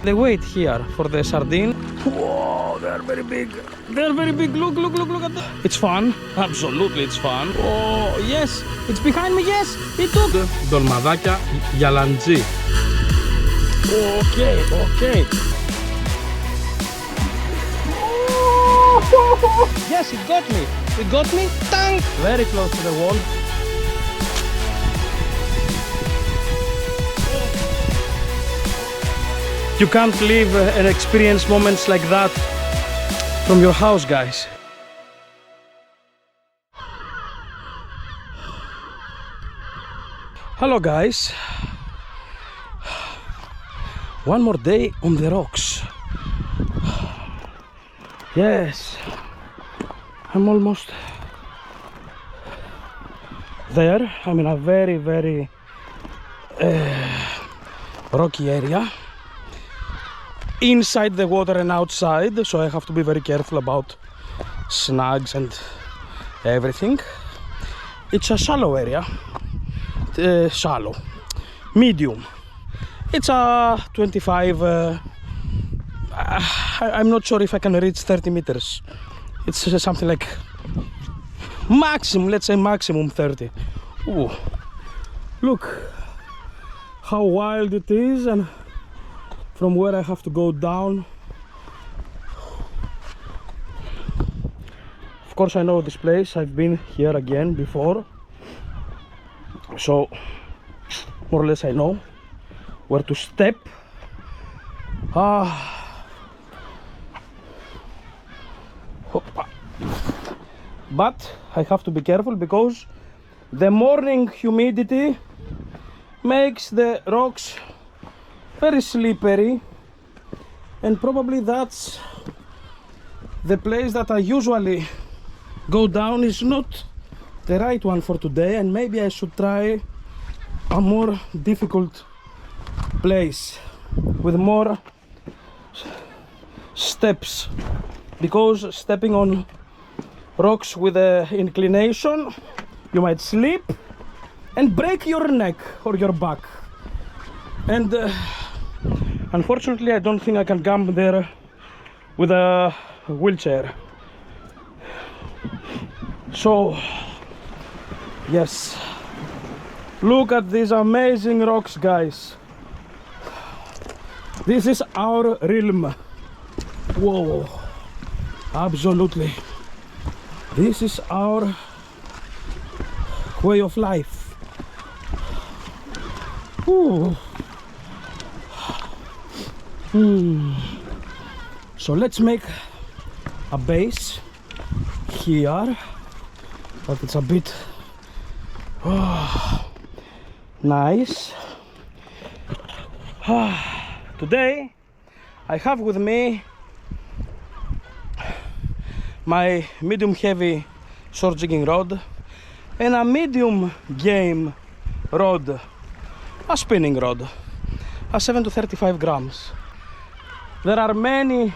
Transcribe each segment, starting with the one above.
They wait here for the sardine. Whoa, they are very big. They are very big. Look, look, look, look at that. It's fun. Absolutely, it's fun. Oh, yes. It's behind me, yes. It took. Ντολμαδάκια γιαλαντζή. Okay, okay. Yes, it got me. It got me. Tank. Very close to the wall. You can't live and experience moments like that from your house, guys. Hello, guys. One more day on the rocks. Yes, I'm almost there. I'm in a very, very rocky area. Inside the water and outside, so I have to be very careful about snags and everything. It's a shallow area. Shallow, medium. It's a 25. I'm not sure if I can reach 30 meters. It's something like maximum, let's say maximum 30. Ooh. Look how wild it is, and from where I have to go down. Of course I know this place, I've been here again before, so more or less I know where to step. But I have to be careful because the morning humidity makes the rocks very slippery, and probably that's the place that I usually go down is not the right one for today, and maybe I should try a more difficult place with more steps, because stepping on rocks with an inclination you might slip and break your neck or your back, and unfortunately I don't think I can come there with a wheelchair. So yes, look at these amazing rocks, guys. This is our realm. Whoa, absolutely. This is our way of life. Ooh. So let's make a base here, but it's a bit nice. Today I have with me my medium heavy short jigging rod and a medium game rod, a spinning rod, a 7 to 35 grams. There are many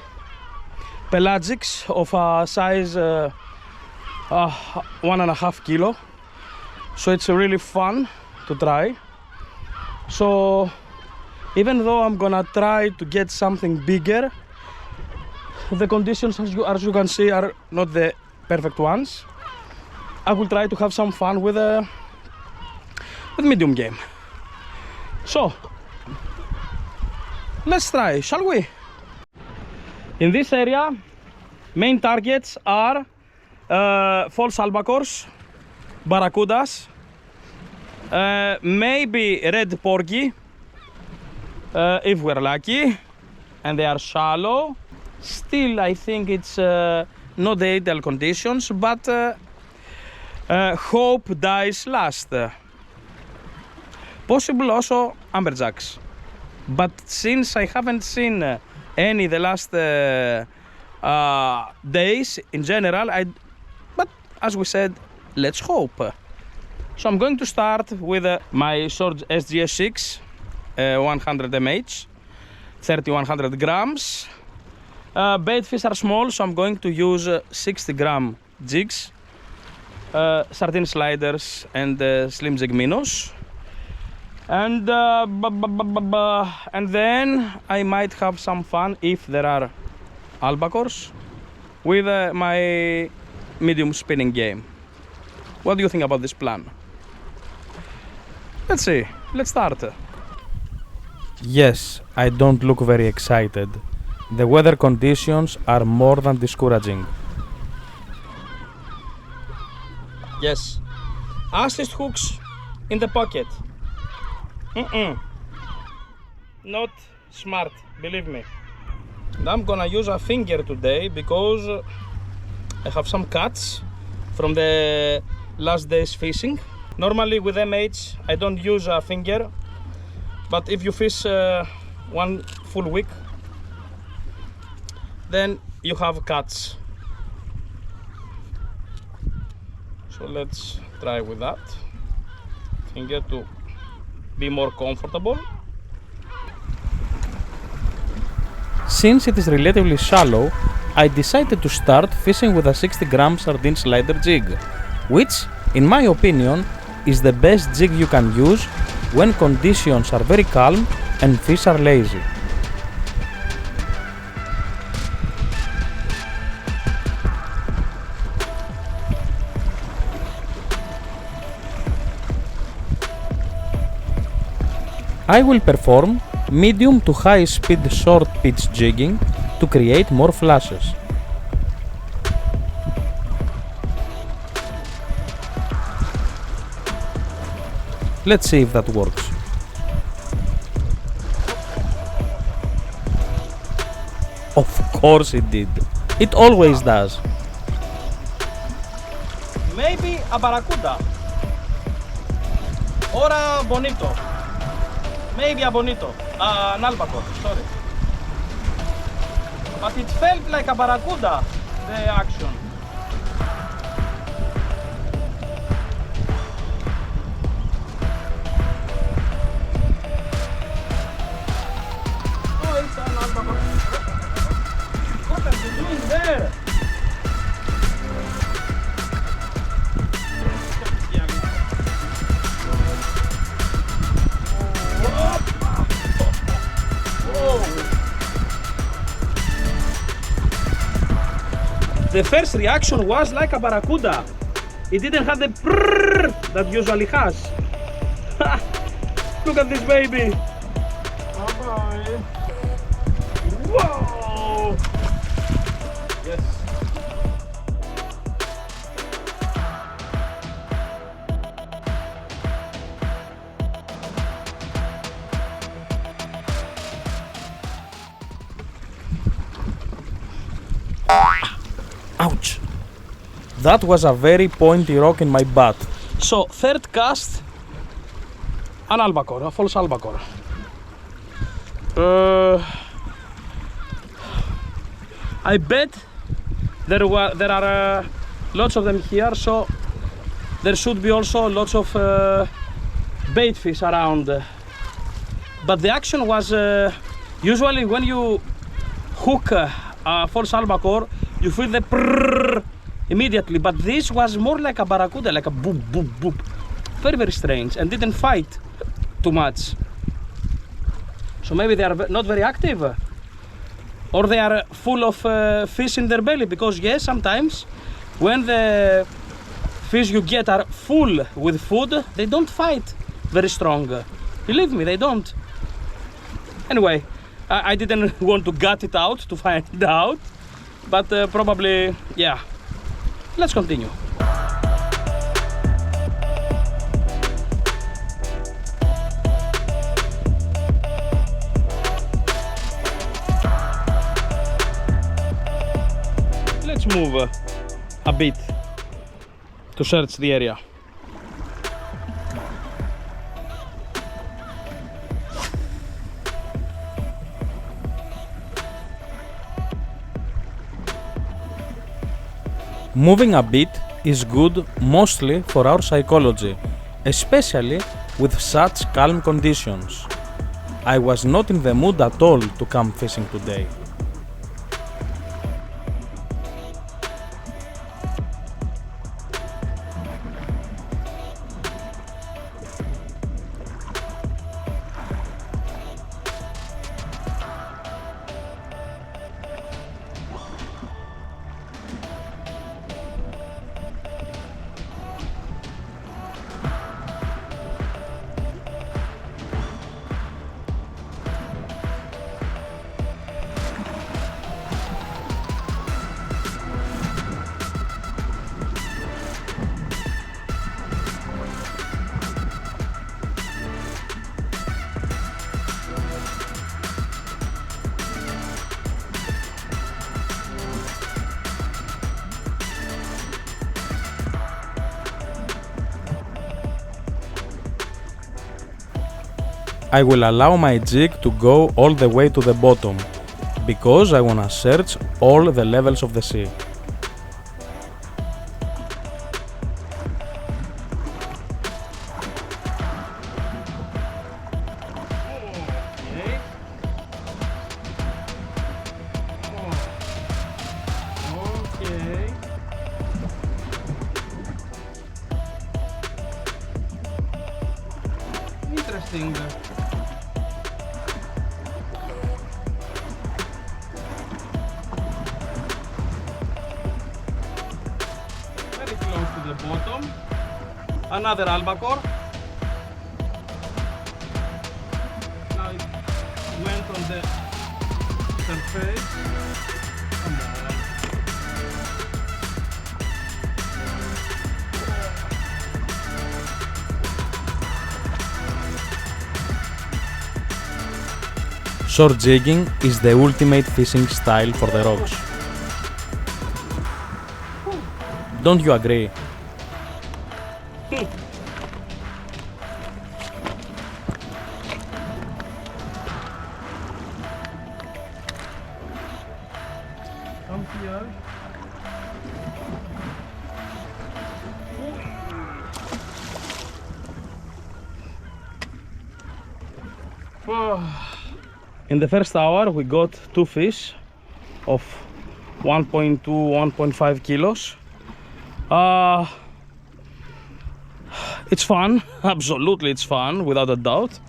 pelagics of a size 1.5 kilo, so it's really fun to try. So even though I'm gonna try to get something bigger, the conditions as you can see are not the perfect ones. I will try to have some fun with medium game. So let's try, shall we? In this area, main targets are false albacores, barracudas, maybe red porgy, if we're lucky, and they are shallow. Still, I think it's not the ideal conditions, but hope dies last. Possible also amberjacks, but since I haven't seen any the last days in general, but as we said, let's hope. So I'm going to start with my short SGS6 100 mH, 3100 grams. Bait fish are small, so I'm going to use 60-gram jigs, sardine sliders and slim jig minnows. And then I might have some fun if there are albacores with my medium spinning game. What do you think about this plan? Let's see. Let's start. Yes, I don't look very excited. The weather conditions are more than discouraging. Yes. Assist hooks in the pocket. Not smart, believe me. And I'm gonna use a finger today because I have some cuts from the last day's fishing. Normally with MH I don't use a finger, but if you fish one full week, then you have cuts. So let's try with that finger to be more comfortable. Since it is relatively shallow, I decided to start fishing with a 60-gram sardine slider jig, which, in my opinion, is the best jig you can use when conditions are very calm and fish are lazy. I will perform medium to high speed short pitch jigging to create more flashes. Let's see if that works. Of course it did. It always does. Maybe a barracuda or a bonito. Maybe a bonito, an albacore, sorry. But it felt like a barracuda, the action. Oh, it's an albacore. What are you doing there? The first reaction was like a barracuda. It didn't have the prrrr that usually has. Look at this baby. Bye-bye. Whoa! Yes. Ouch! That was a very pointy rock in my butt. So, third cast, an albacore, a false albacore. I bet there are lots of them here, so there should be also lots of bait fish around. But the action was usually when you hook a false albacore, you feel the prrrr immediately, but this was more like a barracuda, like a boop, boop, boop. Very, very strange, and didn't fight too much. So maybe they are not very active, or they are full of fish in their belly, because yes, sometimes when the fish you get are full with food, they don't fight very strong. Believe me, they don't. Anyway, I didn't want to gut it out to find out. But probably, yeah. Let's continue. Let's move a bit to search the area. Moving a bit is good mostly for our psychology, especially with such calm conditions. I was not in the mood at all to come fishing today. I will allow my jig to go all the way to the bottom, because I wanna search all the levels of the sea. Interesting. Very close to the bottom. Another albacore. Now it went on the surface. Come on. Short jigging is the ultimate fishing style for the rocks. Don't you agree? Come here. In the first hour we got 2 fish of 1.2, 1.5 kilos. It's fun, absolutely it's fun, without a doubt.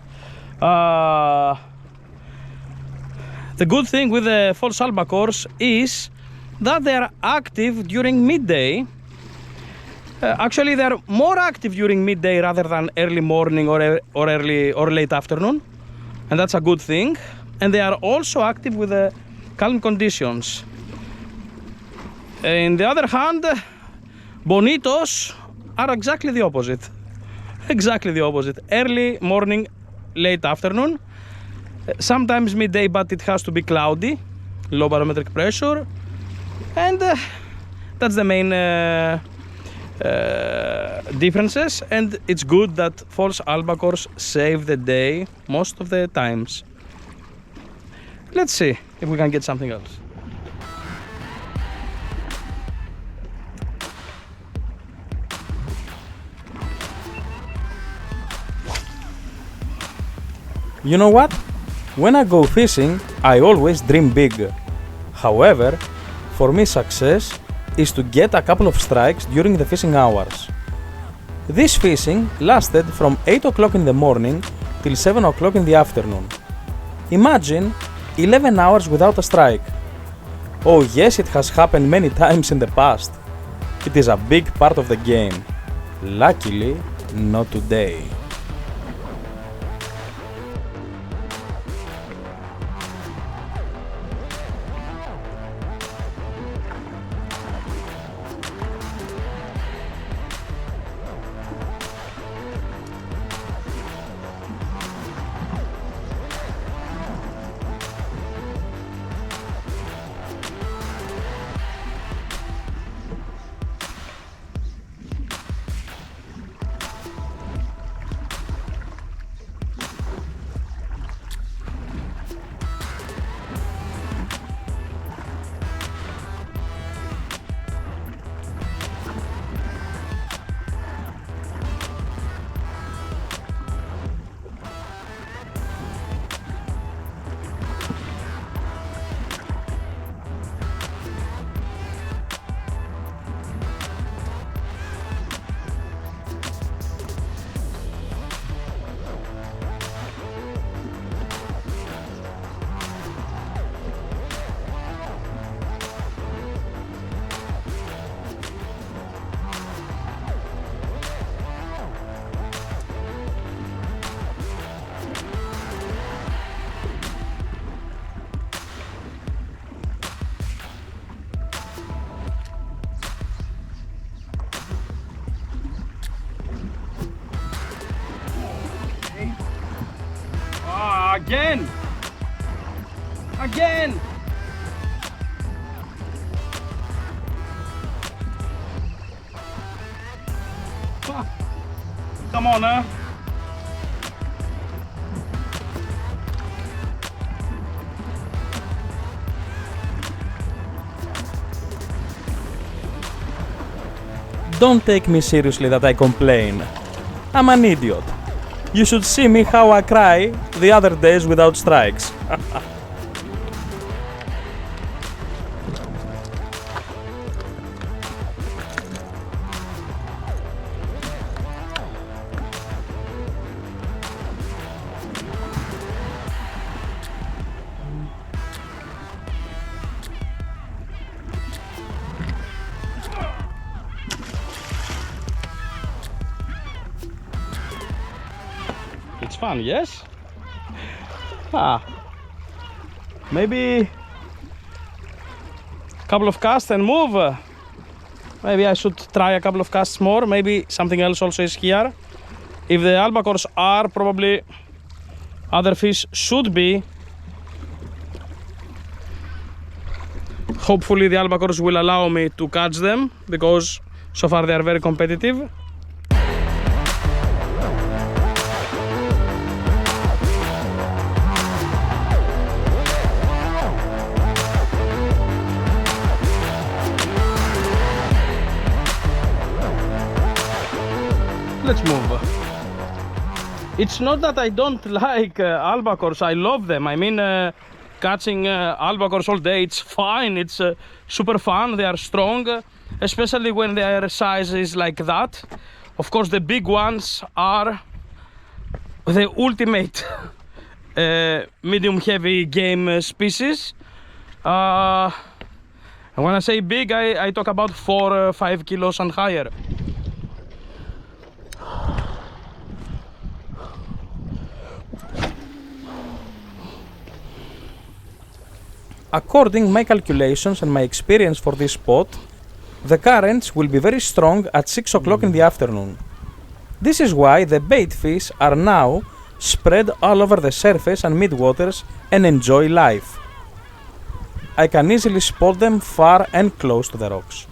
The good thing with the false albacores is that they are active during midday. Actually, they are more active during midday rather than early morning or late afternoon, and that's a good thing. And they are also active with the calm conditions. On the other hand, bonitos are exactly the opposite. Exactly the opposite. Early morning, late afternoon, sometimes midday, but it has to be cloudy, low barometric pressure, and that's the main differences. And it's good that false albacores save the day most of the times. Let's see if we can get something else. You know what? When I go fishing, I always dream big. However, for me success is to get a couple of strikes during the fishing hours. This fishing lasted from 8 o'clock in the morning till 7 o'clock in the afternoon. Imagine 11 hours without a strike. Oh yes, it has happened many times in the past. It is a big part of the game. Luckily, not today. Again! Again! Come on, don't take me seriously that I complain. I'm an idiot. You should see me how I cry the other days without strikes. It's fun, yes? Maybe a couple of casts and move. Maybe I should try a couple of casts more. Maybe something else also is here. If the albacores are, probably other fish should be. Hopefully the albacores will allow me to catch them, because so far they are very competitive. Let's move. It's not that I don't like albacores, I love them. I mean, catching albacores all day, it's fine, it's super fun, they are strong, especially when their size is like that. Of course, the big ones are the ultimate medium heavy game species. And when I say big, I talk about 4 or 5 kilos and higher. According my calculations and my experience for this spot, the currents will be very strong at 6 o'clock in the afternoon. This is why the bait fish are now spread all over the surface and midwaters and enjoy life. I can easily spot them far and close to the rocks.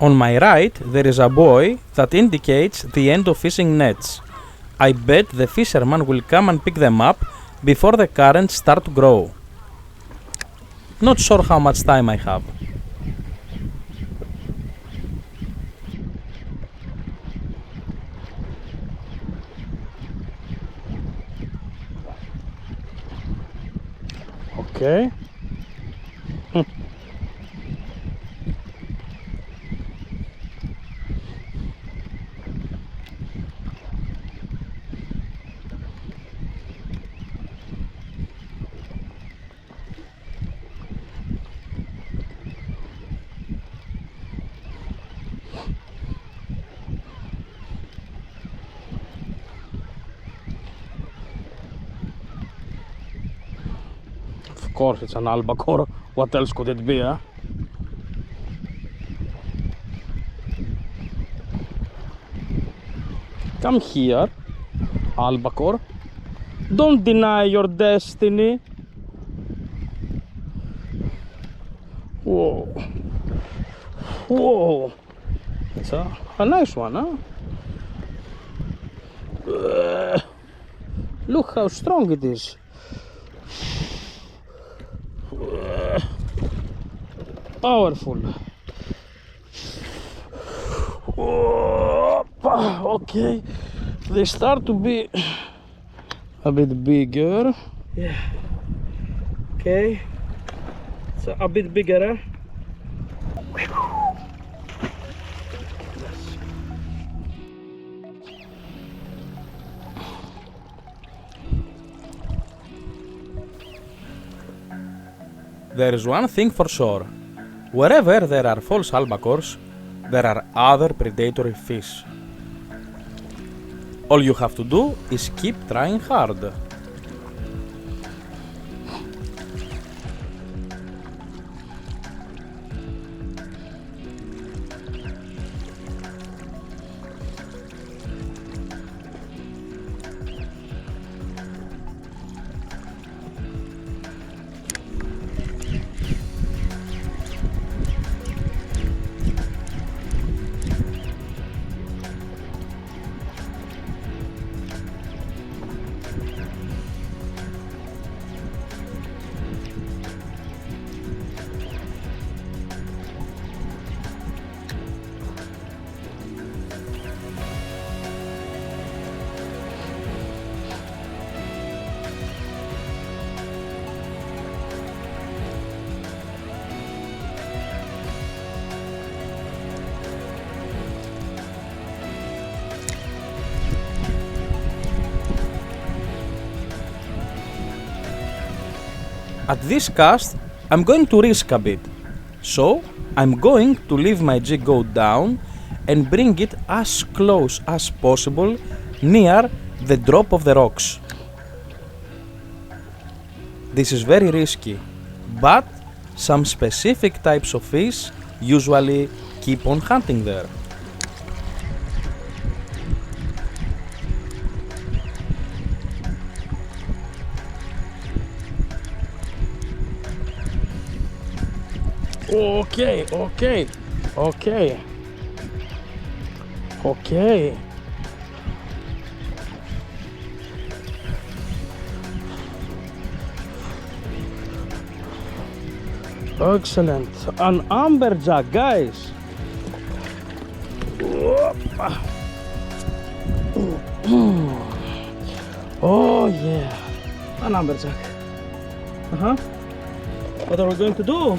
On my right, there is a buoy that indicates the end of fishing nets. I bet the fisherman will come and pick them up before the currents start to grow. Not sure how much time I have. Okay. Of course, it's an albacore. What else could it be, huh? Come here, albacore. Don't deny your destiny. Whoa. Whoa. It's a nice one, huh? Look how strong it is. Powerful. Okay, they start to be a bit bigger. Yeah. Okay, it's a bit bigger. There is one thing for sure. Wherever there are false albacores, there are other predatory fish. All you have to do is keep trying hard. At this cast, I'm going to risk a bit. So, I'm going to leave my jig go down and bring it as close as possible near the drop of the rocks. This is very risky, but some specific types of fish usually keep on hunting there. Okay, okay, okay, okay. Excellent. An amberjack, guys. Oh yeah, an amberjack. What are we going to do?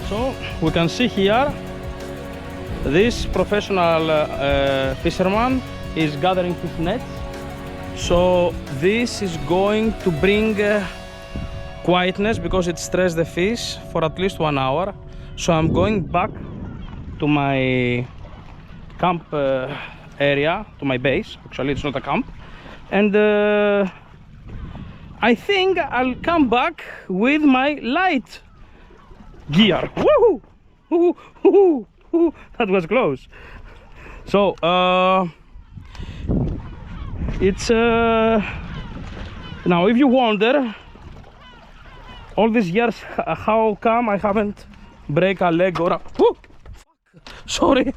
So we can see here this professional fisherman is gathering his nets. So this is going to bring quietness because it stressed the fish for at least 1 hour. So I'm going back to my camp area, to my base. Actually it's not a camp, and I think I'll come back with my light gear. Woohoo! Woohoo! Woohoo! Woohoo! That was close. So it's now if you wonder all these years how come I haven't break a leg or a sorry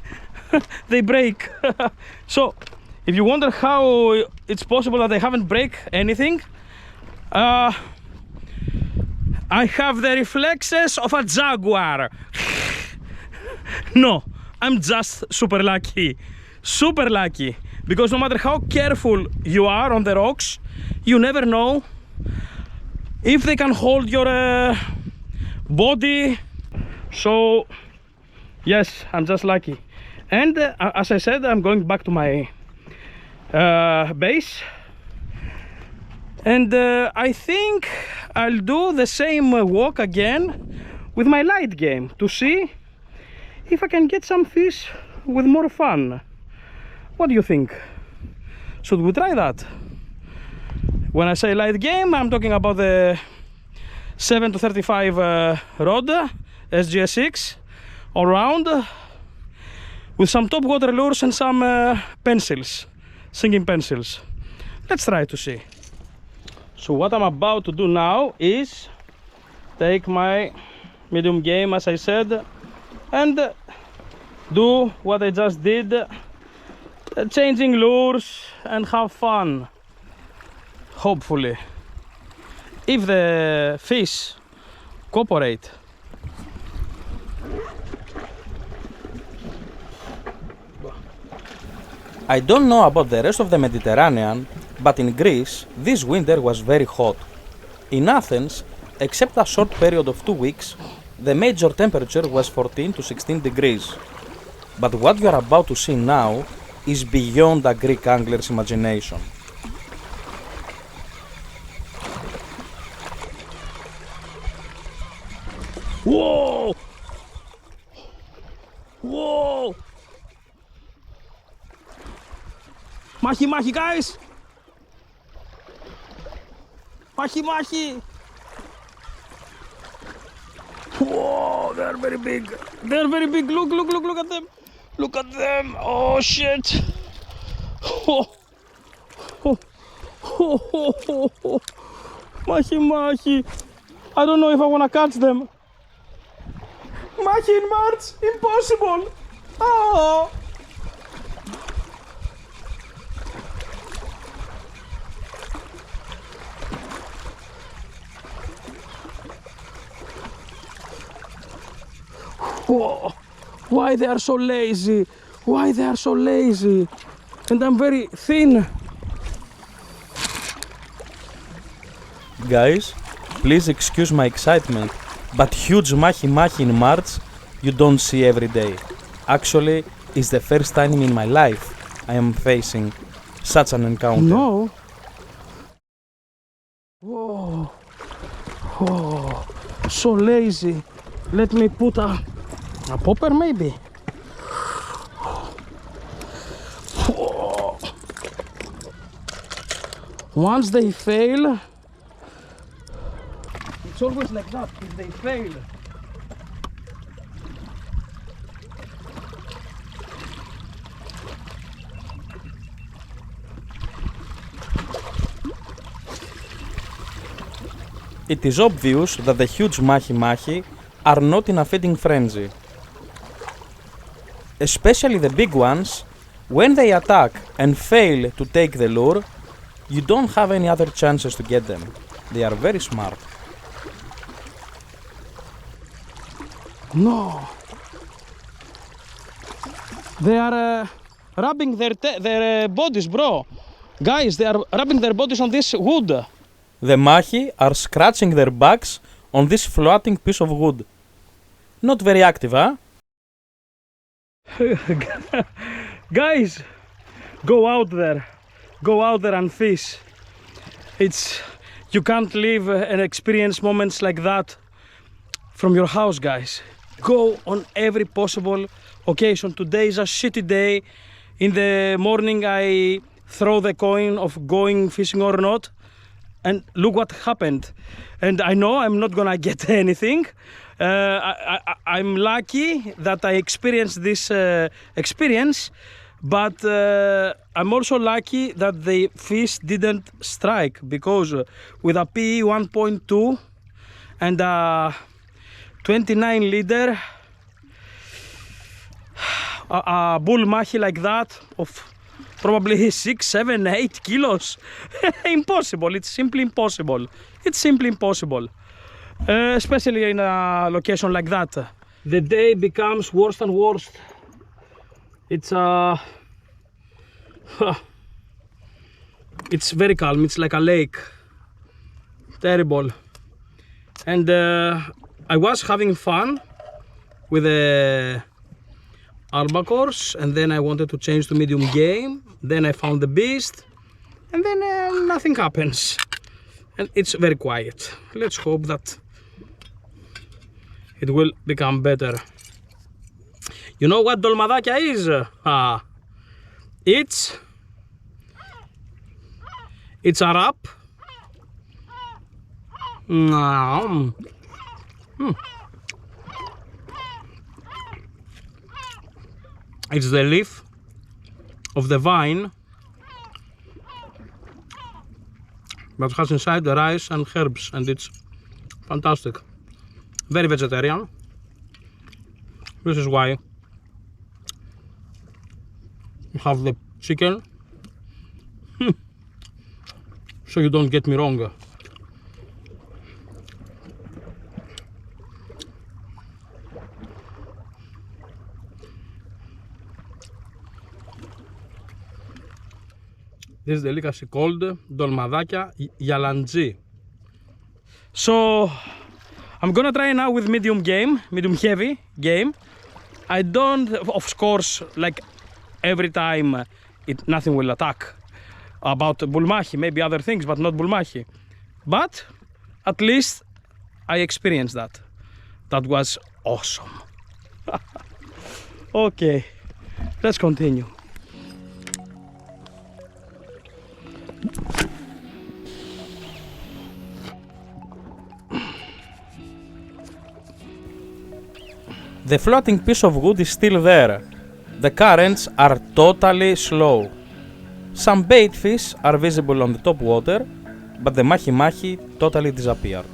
they break. So if you wonder how it's possible that I haven't break anything, I have the reflexes of a jaguar. No, I'm just super lucky, because no matter how careful you are on the rocks, you never know if they can hold your body. So yes, I'm just lucky. And as I said, I'm going back to my base, and I think I'll do the same walk again with my light game to see if I can get some fish with more fun. What do you think? Should we try that? When I say light game, I'm talking about the 7 to 35 rod SGS6 all round, with some top water lures and some pencils, sinking pencils. Let's try to see. So what I'm about to do now is take my medium game, as I said, and do what I just did, changing lures and have fun, hopefully, if the fish cooperate. I don't know about the rest of the Mediterranean, but in Greece this winter was very hot. In Athens, except a short period of 2 weeks, the major temperature was 14 to 16 degrees. But what you are about to see now is beyond a Greek angler's imagination. Whoa! Whoa! Machi, machi, guys! Machi, machi! Whoa, they're very big. They're very big. Look, look, look, look at them. Look at them. Oh, shit. Oh. Oh. Oh, oh, oh, oh. Machi, machi. I don't know if I want to catch them. Machi in March. Impossible. Oh. Whoa. Why they are so lazy? Why they are so lazy? And I'm very thin. Guys, please excuse my excitement, but huge mahi-mahi in March, you don't see every day. Actually, it's the first time in my life I am facing such an encounter. No. Whoa. Whoa. So lazy. Let me put a popper maybe. Whoa. Once they fail, it's always like that. If they fail, it is obvious that the huge mahi-mahi are not in a feeding frenzy. Especially the big ones, when they attack and fail to take the lure, you don't have any other chances to get them. They are very smart. no. They are rubbing their bodies, bro. Guys, they are rubbing their bodies on this wood. The mahi are scratching their backs on this floating piece of wood. Not very active, huh? Guys, go out there. Go out there and fish. You can't live and experience moments like that from your house, guys. Go on every possible occasion. Today is a shitty day. In the morning I throw the coin of going fishing or not, and look what happened. And I know I'm not gonna get anything. I'm lucky that I experienced this experience, but I'm also lucky that the fish didn't strike, because with a PE 1.2 and a 29 leader, a bull mahi like that of probably 6, 7, 8 kilos, impossible. It's simply impossible. It's simply impossible. Especially in a location like that. The day becomes worse and worse. It's it's very calm. It's like a lake. Terrible. And I was having fun with the albacores, and then I wanted to change to medium game. Then I found the beast, and then nothing happens. And it's very quiet. Let's hope that it will become better. You know what dolmadakia is? It's a wrap. It's the leaf of the vine that has inside the rice and herbs, and it's fantastic. Very vegetarian. This is why you have the chicken. So you don't get me wrong. This delicacy called dolmadakia yalantzi. So I'm gonna try now with medium heavy game. I don't, of course, like every time, nothing will attack about bulmahi, maybe other things, but not bulmahi. But at least I experienced that. That was awesome. Okay, let's continue. The floating piece of wood is still there. The currents are totally slow. Some bait fish are visible on the top water, but the mahi-mahi totally disappeared.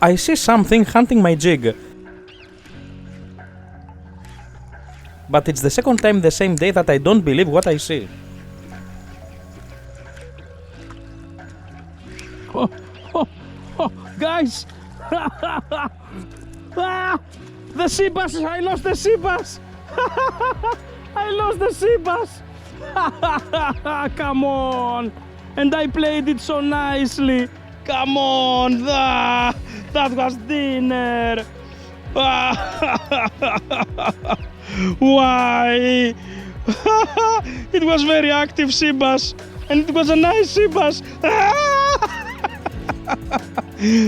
I see something hunting my jig. But it's the second time the same day that I don't believe what I see. Oh, oh, oh, guys! Ah, the sea bass! I lost the sea bass! I lost the sea bass! Come on! And I played it so nicely! Come on! That was dinner! Why? It was very active sea bass, and it was a nice sea bass.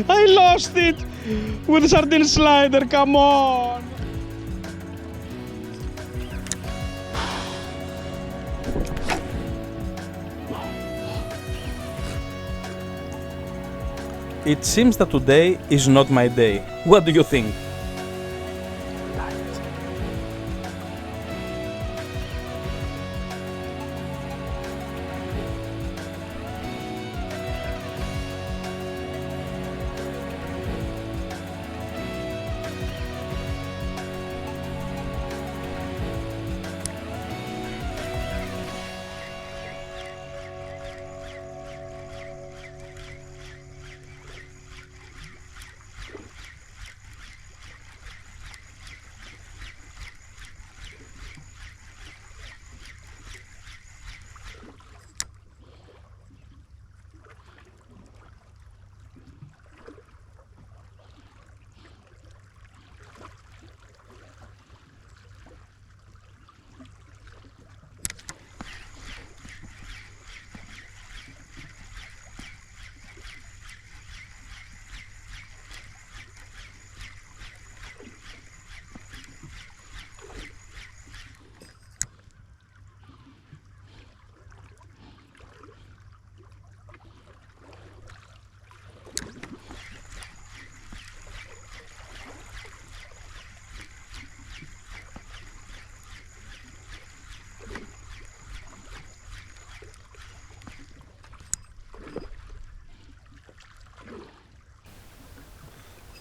I lost it with sardine slider. Come on. It seems that today is not my day. What do you think?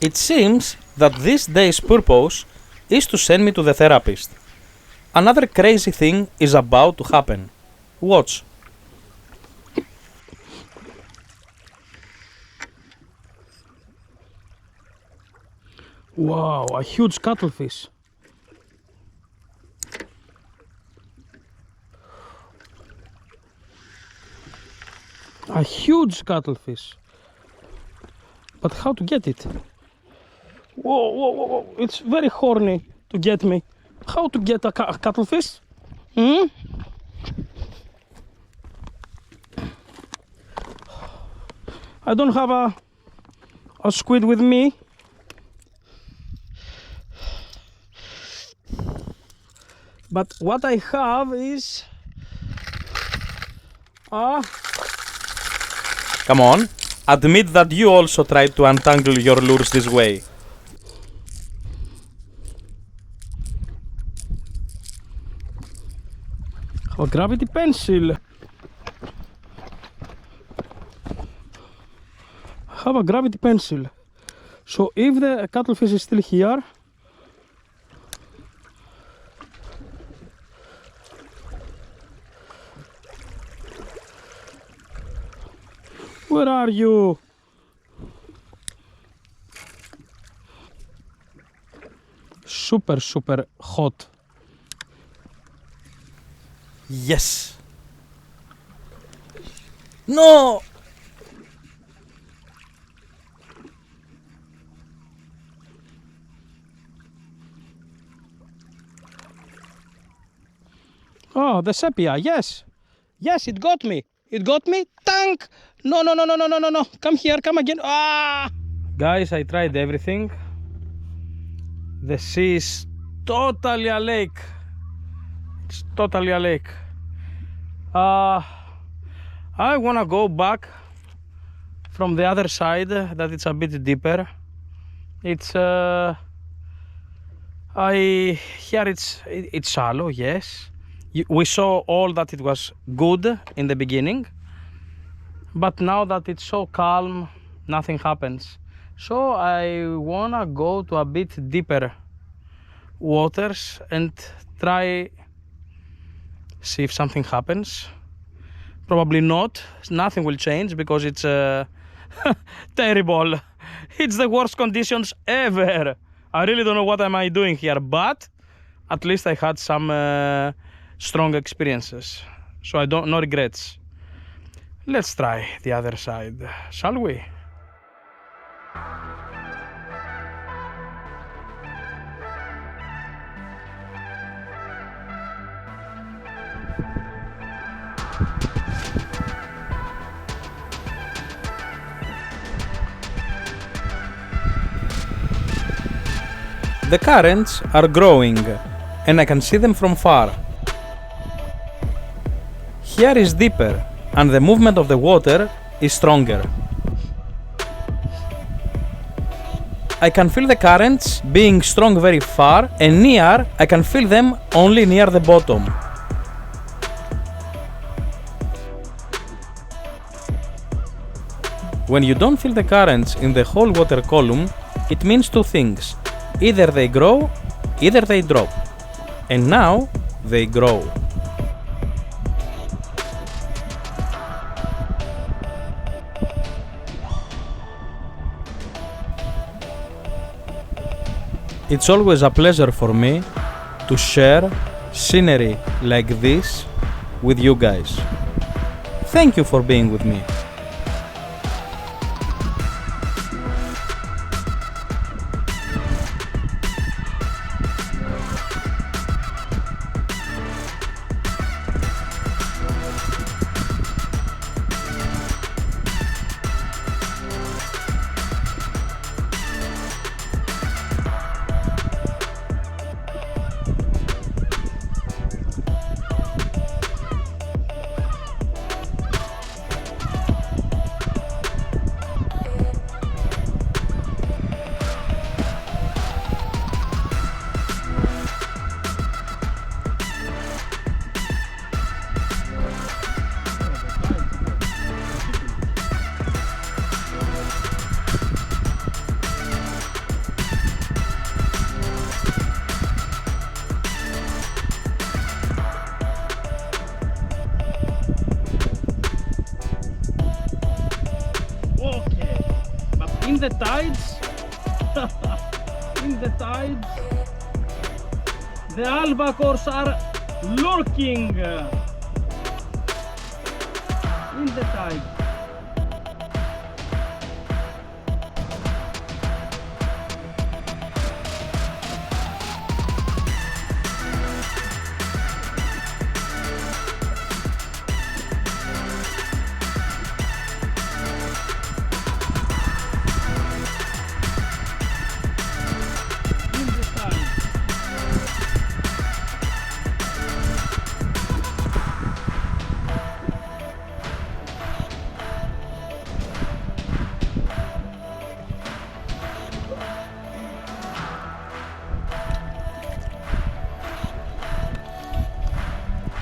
It seems that this day's purpose is to send me to the therapist. Another crazy thing is about to happen. Watch. Wow, a huge cuttlefish. A huge cuttlefish. But how to get it? Whoa, whoa, whoa, whoa. It's very horny to get me. How to get a cuttlefish? Hmm? I don't have a squid with me. But what I have is Come on, admit that you also tried to untangle your lures this way. a gravity pencil. Have a gravity pencil. So if the cuttlefish is still here, where are you? Super, super hot. Yes. No. Oh, the sepia, yes. Yes, it got me. It got me. Tank! No, no, no, no, no, no, no, no. Come here, come again. Ah! Guys, I tried everything. The sea is totally a lake. It's totally a lake. I wanna go back from the other side, that it's a bit deeper. It's here it's shallow, yes. We saw all that it was good in the beginning, but now that it's so calm, nothing happens. So I wanna go to a bit deeper waters and try see if something happens. Probably not. Nothing will change because it's terrible. It's the worst conditions ever. I really don't know what am I doing here, but at least I had some strong experiences. So I don't no regrets. Let's try the other side, shall we? The currents are growing, and I can see them from far. Here is deeper, and the movement of the water is stronger. I can feel the currents being strong very far, and near I can feel them only near the bottom. When you don't feel the currents in the whole water column, it means two things. Either they grow, either they drop. And now they grow. It's always a pleasure for me to share scenery like this with you guys. Thank you for being with me. In the tides, the albacores are lurking in the tide.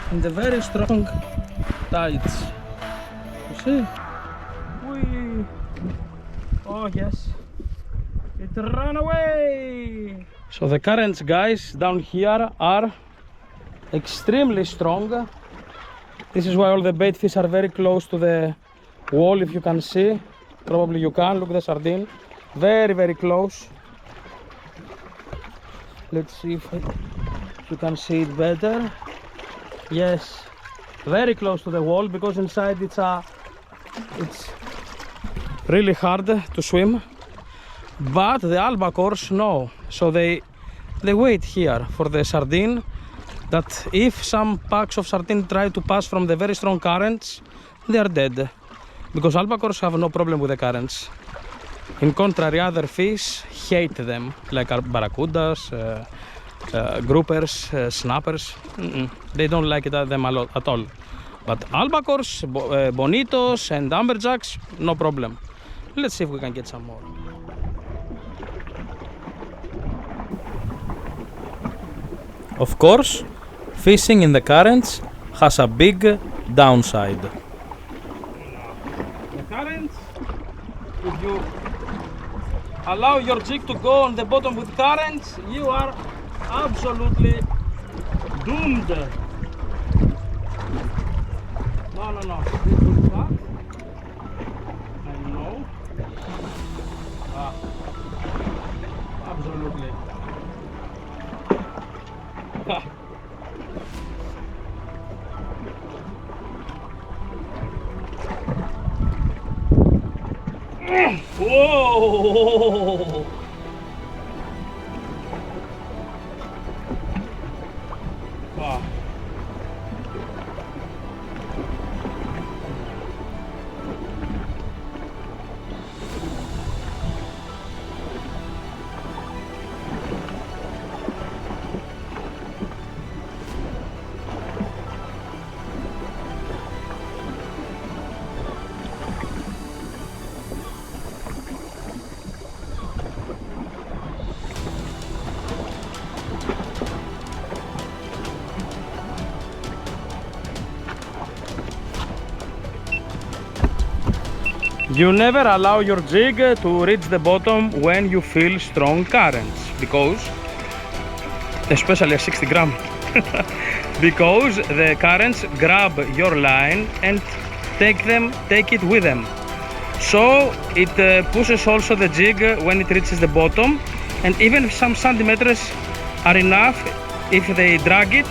In the very strong tides. You see? Whee! Oh yes, it ran away! So the currents, guys, down here are extremely strong. This is why all the bait fish are very close to the wall, if you can see. Probably you can, look the sardine. Very, very close. Let's see if you can see it better. Yes, very close to the wall, because inside it's really hard to swim. But the albacores no, so they wait here for the sardine, that if some packs of sardine try to pass from the very strong currents, they are dead, because albacores have no problem with the currents. In contrary, other fish hate them, like barracudas, groupers, snappers. They don't like them a lot at all. But albacores, bonitos and amberjacks, no problem. Let's see if we can get some more. Of course, fishing in the currents has a big downside. The currents, if you allow your jig to go on the bottom with currents, you are absolutely doomed. No, no, no. This will cut. I know. Absolutely. Whoa! Wow. You never allow your jig to reach the bottom when you feel strong currents, because, especially a 60 gram, because the currents grab your line and take it with them. So it pushes also the jig when it reaches the bottom, and even some centimeters are enough if they drag it,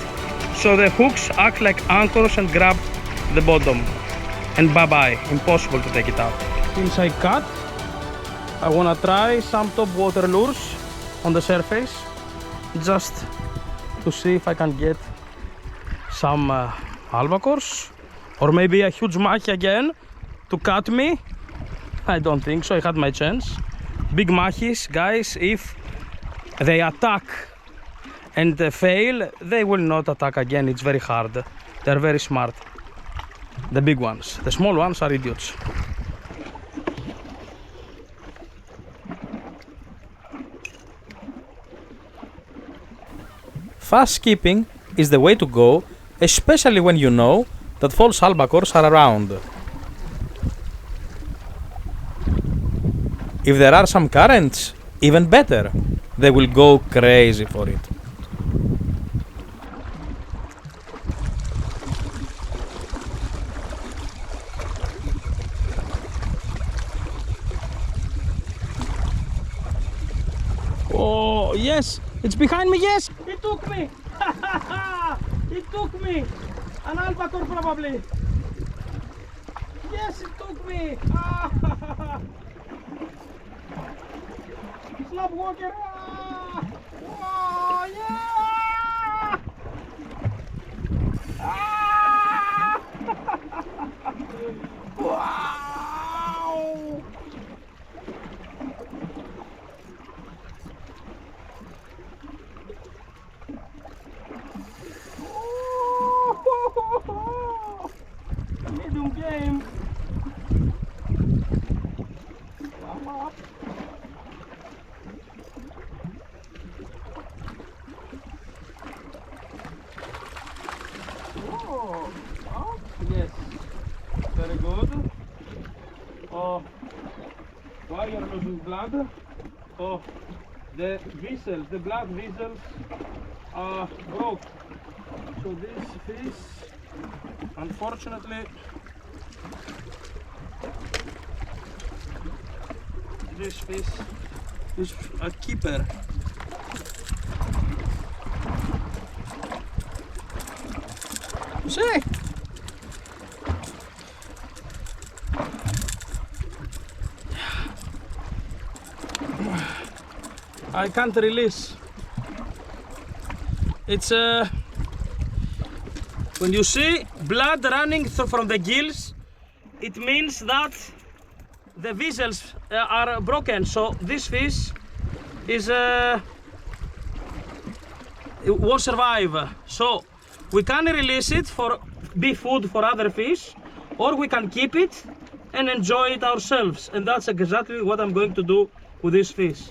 so the hooks act like anchors and grab the bottom. And bye bye, impossible to take it out. Since I cut, I wanna try some top water lures on the surface, just to see if I can get some albacores, or maybe a huge mahi again to cut me. I don't think so, I had my chance. Big mahis, guys, if they attack and fail, they will not attack again, it's very hard. They're very smart. The big ones. The small ones are idiots. Fast skipping is the way to go, especially when you know that false albacores are around. If there are some currents, even better. They will go crazy for it. Oh, yes, it's behind me, yes! It took me! It took me! An albacore probably! Yes, it took me! Slap walker! Oh, yeah! Wow! Medium game. Come up. Oh, oh, yes. Very good. Oh, why you're losing blood? Oh, the vessels, the blood vessels are broke. So this fish, unfortunately, this fish is a keeper. See? I can't release. It's when you see blood running from the gills, it means that the vessels are broken. So this fish is it won't survive. So we can release it for be food for other fish, or we can keep it and enjoy it ourselves. And that's exactly what I'm going to do with this fish.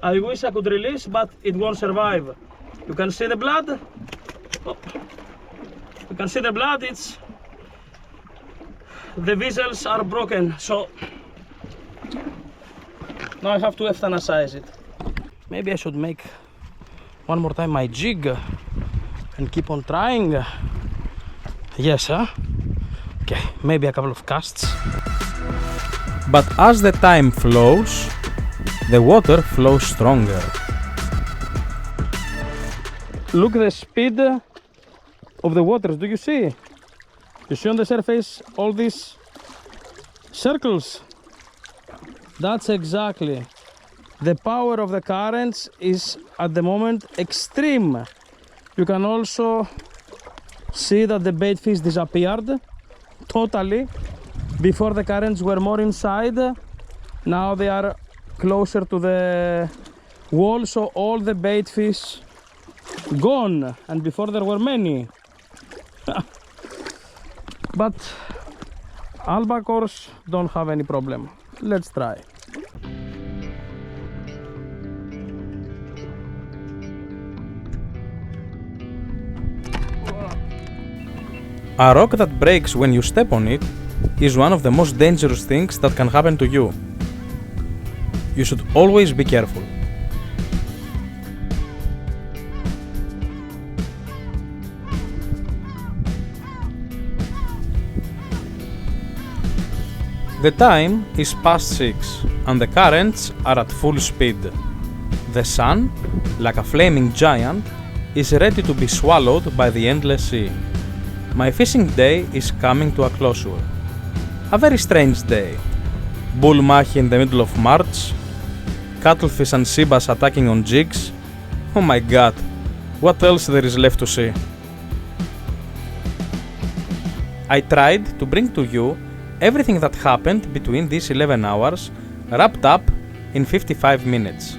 I wish I could release, but it won't survive. You can see the blood. Oh. You can see the blood. It's the vessels are broken. So Now I have to euthanize it. Maybe I should make one more time my jig and keep on trying. Yes, huh? Okay, maybe a couple of casts. But as the time flows, the water flows stronger. Look at the speed of the waters. Do you see? You see on the surface all these circles? That's exactly. The power of the currents is at the moment extreme. You can also see that the bait fish disappeared totally. Before the currents were more inside. Now they are closer to the wall, so all the bait fish gone, and before there were many. But albacores don't have any problem. Let's try. A rock that breaks when you step on it is one of the most dangerous things that can happen to you. You should always be careful. The time is past 6 and the currents are at full speed. The sun, like a flaming giant, is ready to be swallowed by the endless sea. My fishing day is coming to a closure. A very strange day. Bull mahi in the middle of March, cuttlefish and sea bass attacking on jigs. Oh my god, what else there is left to see? I tried to bring to you everything that happened between these 11 hours, wrapped up in 55 minutes.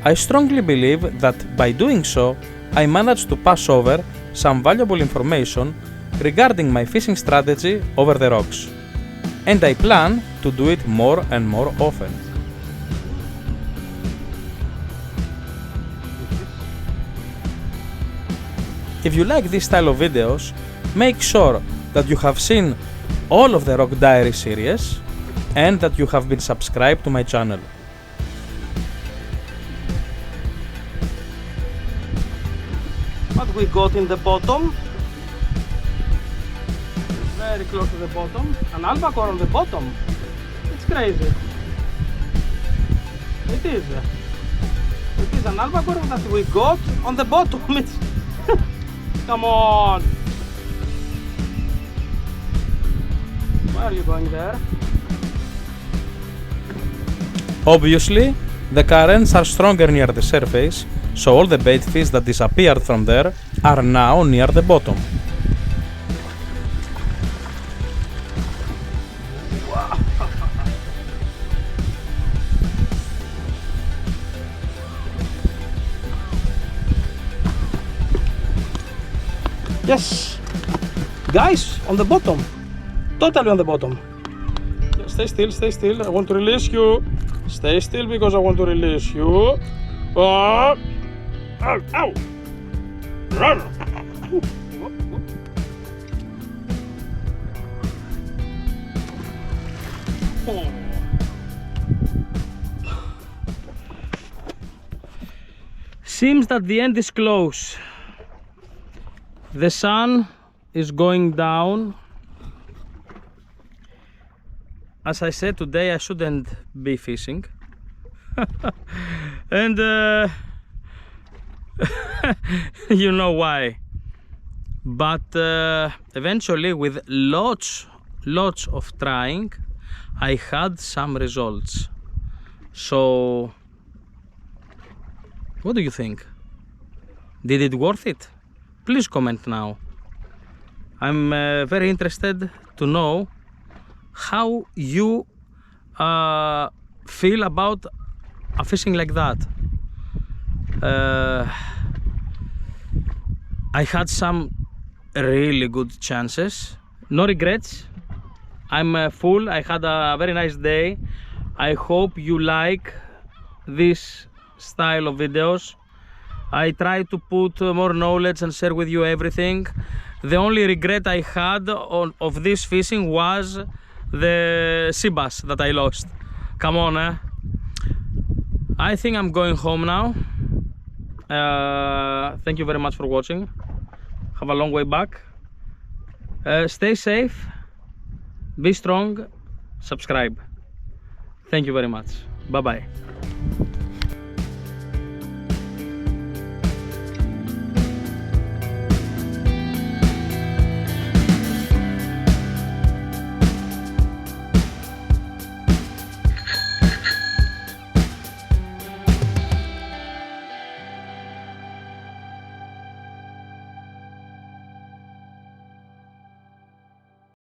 I strongly believe that by doing so, I managed to pass over some valuable information regarding my fishing strategy over the rocks. And I plan to do it more and more often. If you like this style of videos, make sure that you have seen all of the Rock Diary series and that you have been subscribed to my channel. What we got in the bottom, very close to the bottom, an albacore on the bottom. It's crazy. It is an albacore that we got on the bottom. It's come on. Why are you going there? Obviously, the currents are stronger near the surface, so all the bait fish that disappeared from there are now near the bottom. Yes, guys, on the bottom, totally on the bottom. Stay still, stay still. I want to release you. Stay still because I want to release you. Ow, ow. Run. Seems that the end is close. The sun is going down. As I said, today I shouldn't be fishing. And you know why. But eventually, with lots of trying, I had some results. So what do you think? Did it worth it? Please comment now. I'm very interested to know how you feel about a fishing like that. I had some really good chances, no regrets. I'm full. I had a very nice day. I hope you like this style of videos. I try to put more knowledge and share with you everything. The only regret I had of this fishing was the sea bass that I lost. Come on, eh? I think I'm going home now. Thank you very much for watching. Have a long way back. Stay safe, be strong, subscribe. Thank you very much. Bye bye.